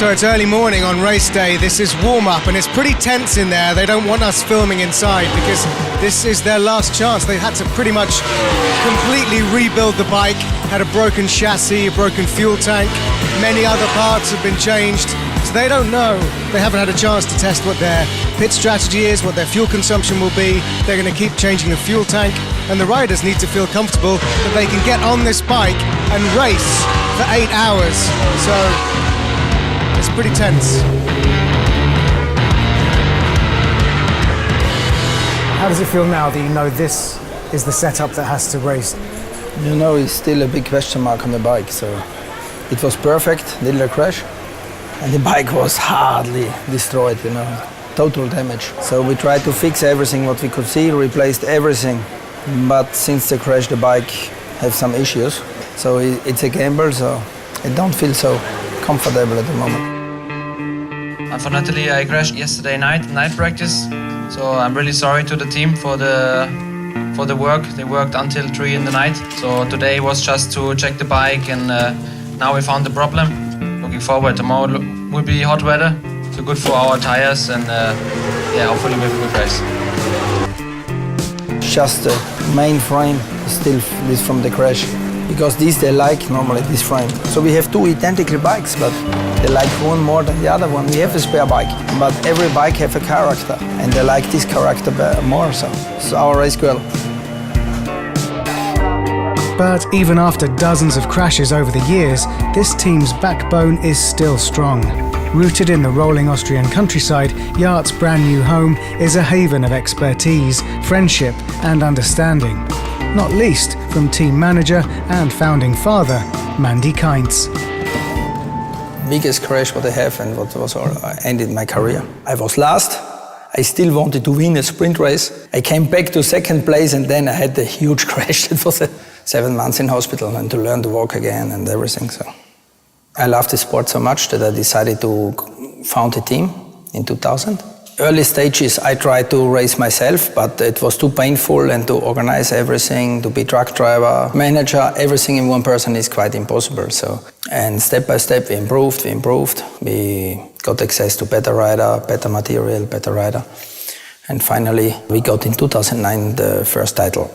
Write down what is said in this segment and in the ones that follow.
So it's early morning on race day. This is warm-up and it's pretty tense in there. They don't want us filming inside because this is their last chance. They had to pretty much completely rebuild the bike, had a broken chassis, a broken fuel tank, many other parts have been changed. So they don't know. They haven't had a chance to test what their pit strategy is, what their fuel consumption will be. They're going to keep changing the fuel tank, and the riders need to feel comfortable that they can get on this bike and race for 8 hours. So it's pretty tense. How does it feel now that you know this is the setup that has to race? You know, it's still a big question mark on the bike, so it was perfect, little crash, and the bike was hardly destroyed, you know, total damage. So we tried to fix everything what we could see, replaced everything, but since the crash the bike has some issues, so it's a gamble, so I don't feel so comfortable at the moment. Unfortunately, I crashed yesterday night practice, so I'm really sorry to the team for the work. They worked until 3 in the night. So today was just to check the bike, and now we found the problem. Looking forward, tomorrow will be hot weather, so good for our tires, and yeah, hopefully we have a good race. Just the main frame is still this from the crash, because these they like normally this frame. So we have two identical bikes, but they like one more than the other one. We have a spare bike, but every bike have a character, and they like this character more. So it's our race girl. But even after dozens of crashes over the years, this team's backbone is still strong. Rooted in the rolling Austrian countryside, YART's brand new home is a haven of expertise, friendship and understanding. Not least from team manager and founding father, Mandy Kainz. Biggest crash what I have and what was ended my career. I was last. I still wanted to win a sprint race. I came back to second place and then I had a huge crash. It was 7 months in hospital and to learn to walk again and everything. So I love the sport so much that I decided to found a team in 2000. Early stages I tried to race myself, but it was too painful, and to organize everything, to be truck driver, manager, everything in one person is quite impossible. So, and step by step we improved. We got access to better rider, better material, better rider. And finally we got in 2009 the first title.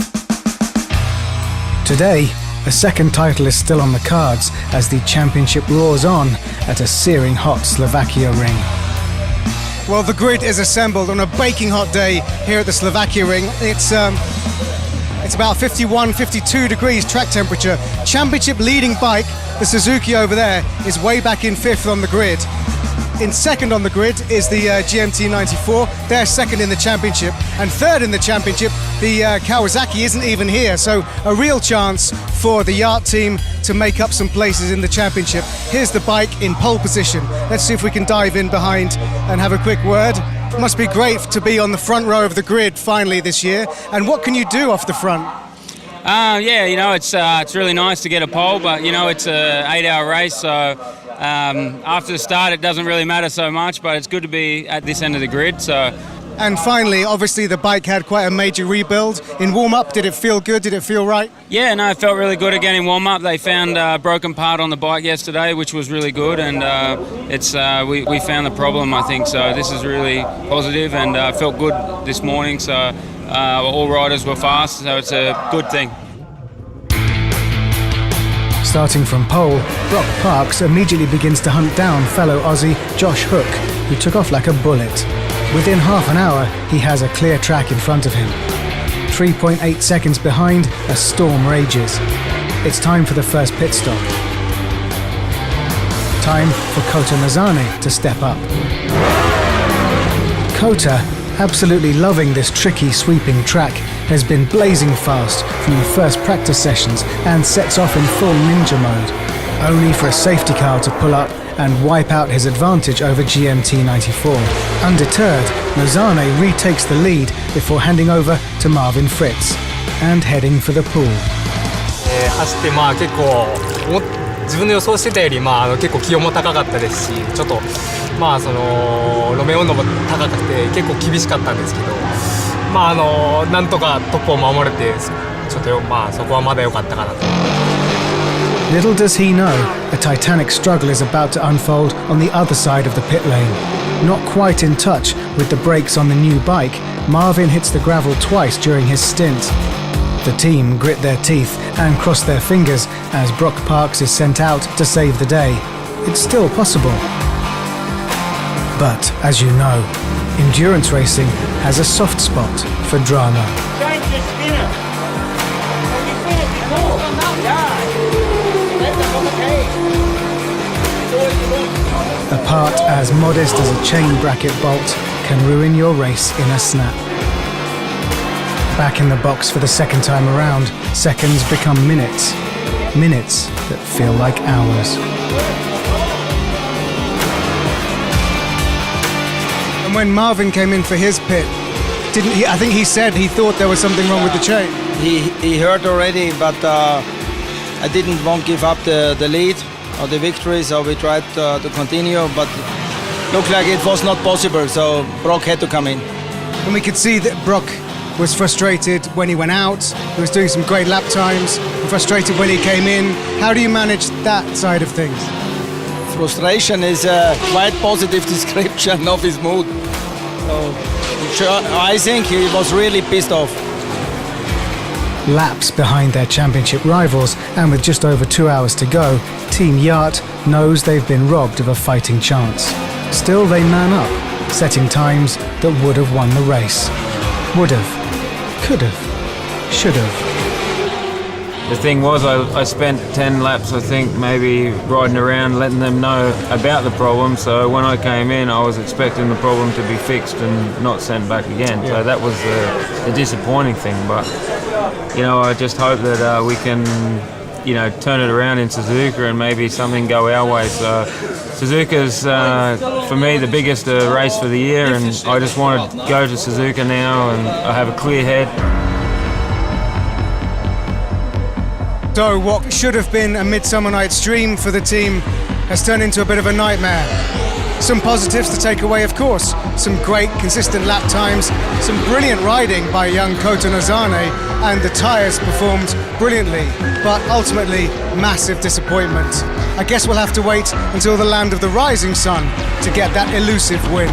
Today, a second title is still on the cards as the championship roars on at a searing hot Slovakia ring. Well, the grid is assembled on a baking hot day here at the Slovakia ring. It's about 51, 52 degrees track temperature. Championship leading bike, the Suzuki over there, is way back in 5th on the grid. In second on the grid is the GMT 94. They're second in the championship. And third in the championship, the Kawasaki isn't even here. So a real chance for the YART team to make up some places in the championship. Here's the bike in pole position. Let's see if we can dive in behind and have a quick word. It must be great to be on the front row of the grid finally this year. And what can you do off the front? Yeah, you know, it's really nice to get a pole, but you know, it's an 8-hour race, so after the start it doesn't really matter so much, but it's good to be at this end of the grid. So. And finally, obviously the bike had quite a major rebuild. In warm-up, did it feel good? Did it feel right? Yeah, no, it felt really good again in warm-up. They found a broken part on the bike yesterday, which was really good, and we found the problem, I think, so this is really positive, and felt good this morning, so all riders were fast, so it's a good thing. Starting from pole, Brock Parks immediately begins to hunt down fellow Aussie Josh Hook, who took off like a bullet. Within half an hour, he has a clear track in front of him. 3.8 seconds behind, a storm rages. It's time for the first pit stop. Time for Kota Mazane to step up. Kota, absolutely loving this tricky sweeping track, has been blazing fast from the first practice sessions and sets off in full ninja mode, only for a safety car to pull up and wipe out his advantage over GMT 94. Undeterred, Mazane retakes the lead before handing over to Marvin Fritz and heading for the pool. 走って結構自分の予想してたより結構気温も高かったですし、ちょっとその路面温度も高くて結構厳しかったんですけど、なんとかトップを守れて、ちょっとそこはまだ良かったかなと。Little does he know, a titanic struggle is about to unfold on the other side of the pit lane. Not quite in touch with the brakes on the new bike, Marvin hits the gravel twice during his stint. The team grit their teeth and cross their fingers as Brock Parks is sent out to save the day. It's still possible. But, as you know, endurance racing has a soft spot for drama. A part as modest as a chain bracket bolt can ruin your race in a snap. Back in the box for the second time around, seconds become minutes. Minutes that feel like hours. And when Marvin came in for his pit, didn't he? I think he said he thought there was something wrong with the chain. He heard already, but I didn't want to give up the lead or the victory, so we tried to continue, but looked like it was not possible, so Brock had to come in. And we could see that Brock was frustrated when he went out. He was doing some great lap times, frustrated when he came in. How do you manage that side of things? Frustration is a quite positive description of his mood. So I think he was really pissed off. Laps behind their championship rivals, and with just over 2 hours to go, Team YART knows they've been robbed of a fighting chance. Still, they man up, setting times that would have won the race. Would have, could have, should have. The thing was, I spent 10 laps, I think, maybe riding around, letting them know about the problem. So when I came in, I was expecting the problem to be fixed and not sent back again. So that was the disappointing thing. But, you know, I just hope that we can, you know, turn it around in Suzuka and maybe something go our way. So Suzuka's, for me, the biggest race for the year, and I just want to go to Suzuka now and I have a clear head. So what should have been a Midsummer Night's Dream for the team has turned into a bit of a nightmare. Some positives to take away, of course. Some great, consistent lap times, some brilliant riding by young Kota Nozane, and the tyres performed brilliantly, but ultimately, massive disappointment. I guess we'll have to wait until the land of the rising sun to get that elusive win.